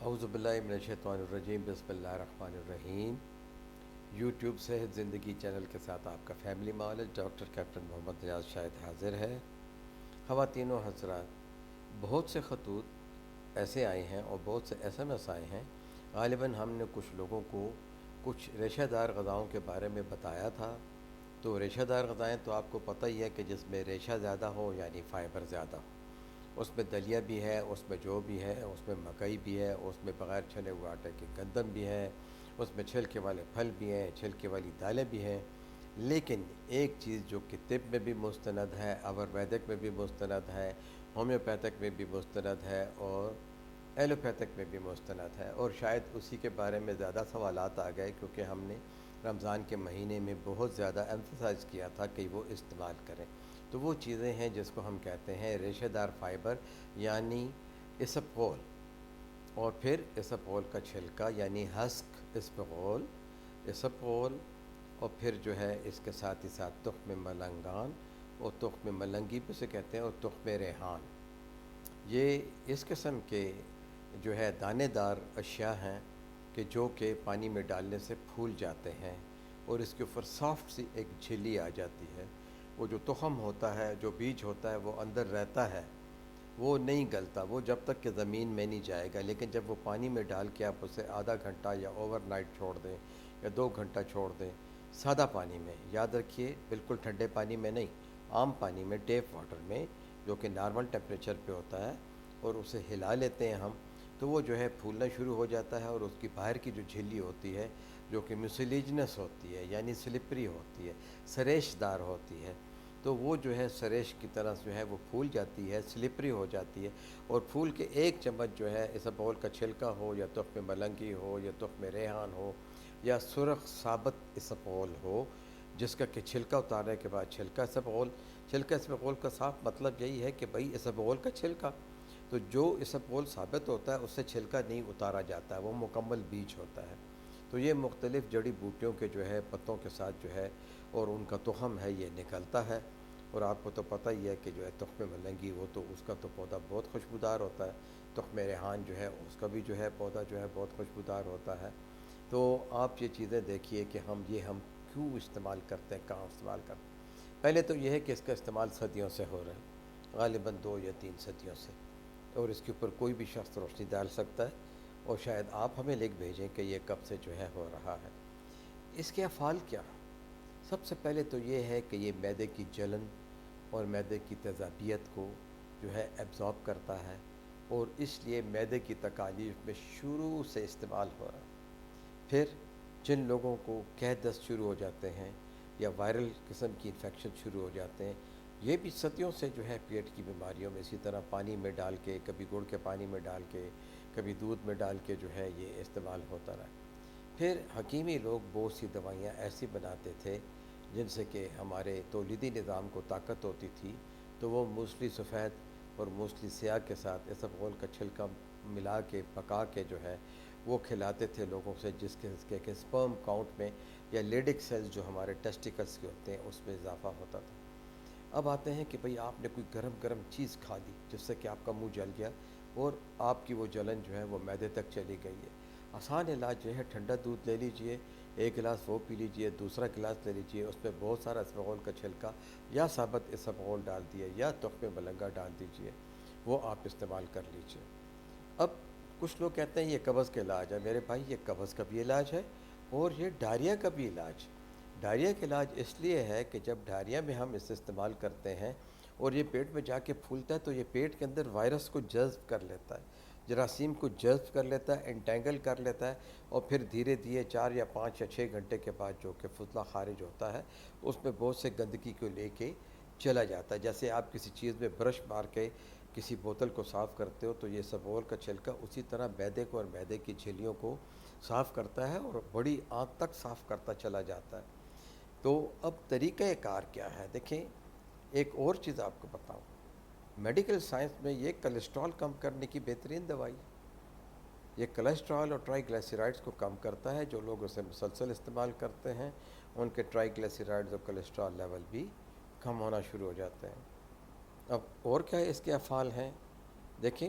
اعوذ باللہ من الشیطان الرجیم بسم اللہ الرحمن الرحیم۔ یوٹیوب صحت زندگی چینل کے ساتھ آپ کا فیملی معالج ڈاکٹر کیپٹن محمد ریاض شاہد حاضر ہے۔ خواتین و حضرات، بہت سے خطوط ایسے آئے ہیں اور بہت سے ایس ایم ایس آئے ہیں۔ غالباً ہم نے کچھ لوگوں کو کچھ ریشہ دار غذاؤں کے بارے میں بتایا تھا۔ تو ریشہ دار غذائیں تو آپ کو پتہ ہی ہے کہ جس میں ریشہ زیادہ ہو یعنی فائبر زیادہ ہو، اس میں دلیا بھی ہے، اس میں جو بھی ہے، اس میں مکئی بھی ہے، اس میں بغیر چھنے ہوئے آٹے کے گندم بھی ہے، اس میں چھلکے والے پھل بھی ہیں، چھلکے والی دالیں بھی ہیں۔ لیکن ایک چیز جو کہ طب میں بھی مستند ہے، آیورویدک میں بھی مستند ہے، ہومیوپیتھک میں بھی مستند ہے اور ایلوپیتھک میں بھی مستند ہے، اور شاید اسی کے بارے میں زیادہ سوالات آ گئے کیونکہ ہم نے رمضان کے مہینے میں بہت زیادہ ایمفسائز کیا تھا کہ وہ استعمال کریں۔ تو وہ چیزیں ہیں جس کو ہم کہتے ہیں ریشہ دار فائبر یعنی اسپغول، اور پھر اسپغول کا چھلکا یعنی ہسک اسپغول، اسپغول، اور پھر جو ہے اس کے ساتھ ہی ساتھ تخم ملنگان اور تخم ملنگی بھی سے کہتے ہیں، اور تخم ریحان۔ یہ اس قسم کے جو ہے دانے دار اشیاء ہیں کہ جو کہ پانی میں ڈالنے سے پھول جاتے ہیں اور اس کے اوپر سافٹ سی ایک جھلی آ جاتی ہے۔ وہ جو تخم ہوتا ہے، جو بیج ہوتا ہے، وہ اندر رہتا ہے، وہ نہیں گلتا، وہ جب تک کہ زمین میں نہیں جائے گا، لیکن جب وہ پانی میں ڈال کے آپ اسے آدھا گھنٹہ یا اوور نائٹ چھوڑ دیں یا 2 گھنٹہ چھوڑ دیں سادہ پانی میں، یاد رکھیے بالکل ٹھنڈے پانی میں نہیں، عام پانی میں، ٹیپ واٹر میں جو کہ نارمل ٹیمپریچر پہ ہوتا ہے، اور اسے ہلا لیتے ہیں ہم، تو وہ جو ہے پھولنا شروع ہو جاتا ہے، اور اس کی باہر کی جو جھلی ہوتی ہے جو کہ میوسیلیجنس ہوتی ہے یعنی سلپری ہوتی ہے، سریش دار ہوتی ہے، تو وہ جو ہے سریش کی طرح جو ہے وہ پھول جاتی ہے، سلپری ہو جاتی ہے، اور پھول کے ایک چمچ جو ہے اسپغول کا چھلکا ہو یا تخم ملنگی ہو یا تخم ریحان ہو یا سرخ ثابت اسپغول ہو، جس کا کہ چھلکا اتارنے کے بعد چھلکا اسپغول، چھلکا اسپغول کا صاف مطلب یہی ہے کہ بھئی اسپغول کا چھلکا، تو جو اسپغول ثابت ہوتا ہے اس سے چھلکا نہیں اتارا جاتا ہے، وہ مکمل بیج ہوتا ہے۔ تو یہ مختلف جڑی بوٹیوں کے جو ہے پتوں کے ساتھ جو ہے اور ان کا تخم ہے یہ نکلتا ہے، اور آپ کو تو پتہ ہی ہے کہ جو ہے تخم ملنگی وہ تو اس کا تو پودا بہت خوشبودار ہوتا ہے، تخم ریحان جو ہے اس کا بھی جو ہے پودا جو ہے بہت خوشبودار ہوتا ہے۔ تو آپ یہ چیزیں دیکھیے کہ ہم کیوں استعمال کرتے ہیں، کہاں استعمال کرتے ہیں۔ پہلے تو یہ ہے کہ اس کا استعمال صدیوں سے ہو رہا ہے، غالباً 2 یا 3 صدیوں سے، اور اس کے اوپر کوئی بھی شخص روشنی ڈال سکتا ہے، اور شاید آپ ہمیں لکھ بھیجیں کہ یہ کب سے جو ہے ہو رہا ہے۔ اس کے افعال کیا ہیں؟ سب سے پہلے تو یہ ہے کہ یہ معدے کی جلن اور معدے کی تیزابیت کو جو ہے ایبزارب کرتا ہے، اور اس لیے معدے کی تکالیف میں شروع سے استعمال ہو رہا ہے۔ پھر جن لوگوں کو قے دست شروع ہو جاتے ہیں یا وائرل قسم کی انفیکشن شروع ہو جاتے ہیں، یہ بھی صدیوں سے جو ہے پیٹ کی بیماریوں میں اسی طرح پانی میں ڈال کے، کبھی گڑ کے پانی میں ڈال کے، کبھی دودھ میں ڈال کے جو ہے یہ استعمال ہوتا رہا۔ پھر حکیمی لوگ بہت سی دوائیاں ایسی بناتے تھے جن سے کہ ہمارے تولیدی نظام کو طاقت ہوتی تھی، تو وہ موسلی سفید اور موسلی سیاہ کے ساتھ اسپغول کا چھلکا ملا کے پکا کے جو ہے وہ کھلاتے تھے لوگوں سے، جس کے کہ سپرم کاؤنٹ میں یا لیڈک سیلز جو ہمارے ٹیسٹیکلز کے ہوتے ہیں اس میں اضافہ ہوتا تھا۔ اب آتے ہیں کہ بھئی آپ نے کوئی گرم گرم چیز کھا لی جس سے کہ آپ کا منہ جل گیا اور آپ کی وہ جلن جو ہے وہ معدے تک چلی گئی ہے۔ آسان علاج جو ہے ٹھنڈا دودھ لے لیجئے، 1 گلاس وہ پی لیجئے، دوسرا گلاس لے لیجئے، اس میں بہت سارا اسپغول کا چھلکا یا ثابت اسپغول ڈال دیے یا تخم ملنگا ڈال دیجئے، وہ آپ استعمال کر لیجئے۔ اب کچھ لوگ کہتے ہیں یہ قبض کا علاج ہے، میرے بھائی یہ قبض کا بھی علاج ہے اور یہ ڈائریا کا بھی علاج۔ ڈائریا کا علاج اس لیے ہے کہ جب ڈائریا میں ہم اسے استعمال کرتے ہیں اور یہ پیٹ میں جا کے پھولتا ہے تو یہ پیٹ کے اندر وائرس کو جذب کر لیتا ہے، جراثیم کو جذب کر لیتا ہے، انٹینگل کر لیتا ہے، اور پھر دھیرے دھیرے 4 یا 5 یا 6 گھنٹے کے بعد جو کہ فضلہ خارج ہوتا ہے اس میں بہت سے گندگی کو لے کے چلا جاتا ہے۔ جیسے آپ کسی چیز میں برش مار کے کسی بوتل کو صاف کرتے ہو تو یہ اسپغول کا چھلکا اسی طرح معدے کو اور معدے کی جھلیوں کو صاف کرتا ہے اور بڑی آنت تک صاف کرتا چلا جاتا ہے۔ تو اب طریقہ کار کیا ہے؟ دیکھیں، ایک اور چیز آپ کو بتاؤں، میڈیکل سائنس میں یہ کولیسٹرول کم کرنے کی بہترین دوائی، یہ کولیسٹرول اور ٹرائی گلیسیرائڈز کو کم کرتا ہے۔ جو لوگ اسے مسلسل استعمال کرتے ہیں ان کے ٹرائی گلیسیرائڈز اور کولیسٹرول لیول بھی کم ہونا شروع ہو جاتے ہیں۔ اب اور کیا اس کے افعال ہیں؟ دیکھیں،